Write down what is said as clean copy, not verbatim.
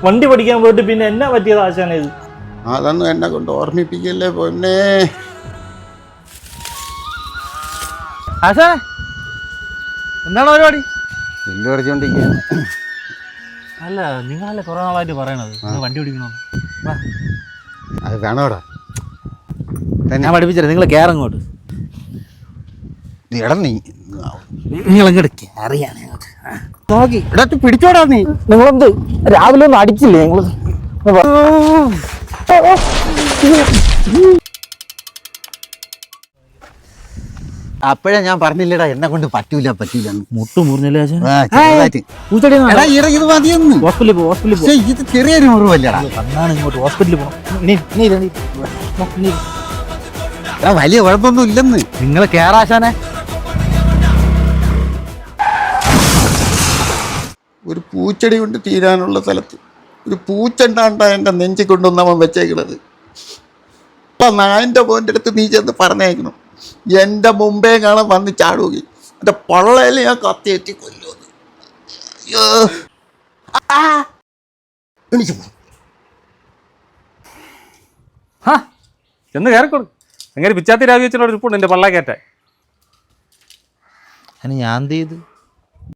വണ്ടി പഠിക്കാൻ പോയിട്ട് പിന്നെ എന്നാ പറ്റിയത് ആശാനെ ഇത്? അതൊന്നും എന്നെ കൊണ്ട് ഓർമ്മിപ്പിക്കല്ലേ പൊന്നേ. ആശാനെ എന്താണ് പരിപാടി? ബില്ല് പഠിച്ചോണ്ടിരിക്കുകയാണ്. അല്ല, നിങ്ങളല്ലേ കുറെ നാളായിട്ട് പറയണത് വണ്ടി പിടിക്കണോ? അത് വേണോടാ, ഞാൻ പഠിപ്പിച്ചേ. നിങ്ങൾ കയറങ്ങോട്ട്. എടാ നീ നിങ്ങളിങ്ങോട്ട് കയറിയാണ് നോക്കി ഇടത്ത് പിടിച്ചോടാ. നീ നിങ്ങളെന്ത് രാവിലെ ഒന്നും അടിച്ചില്ലേ നിങ്ങൾ? അപ്പോഴേ ഞാൻ പറഞ്ഞില്ലടാ എന്നെ കൊണ്ട് പറ്റൂല. മുട്ടു മുറിഞ്ഞല്ലേ ഇത് ചെറിയൊരു മുറിവല്ലടാ. ഇങ്ങോട്ട് ഹോസ്പിറ്റലിൽ പോകണം. വലിയ കുഴപ്പമൊന്നും ഇല്ലെന്ന്. നിങ്ങൾ കേറാശാനെ. ഒരു പൂച്ചെടി കൊണ്ട് തീരാനുള്ള സ്ഥലത്ത് ഒരു പൂച്ചണ്ടാണ്ടാ എൻ്റെ നെഞ്ചി കൊണ്ടുവന്നവൻ വെച്ചേക്കണത്. അപ്പം നായൻ്റെ പോൻ്റെ അടുത്ത് നീ ചെന്ന് പറഞ്ഞേക്കണം, എൻ്റെ മുമ്പേ കാണാൻ വന്ന് ചാടുകയും എൻ്റെ പൊള്ളയിൽ ഞാൻ കത്തിയെത്തി കൊല്ലുമെന്ന്. അയ്യോ എണീച്ചു പോ. ചെന്ന് കയറിക്കൊടു. എങ്ങനെ പിച്ചാത്തി രാജി വെച്ചിട്ടുള്ള റിപ്പോർട്ട് എൻ്റെ പള്ളാക്കയറ്റാൻ. ഞാൻ എന്ത് ചെയ്ത്?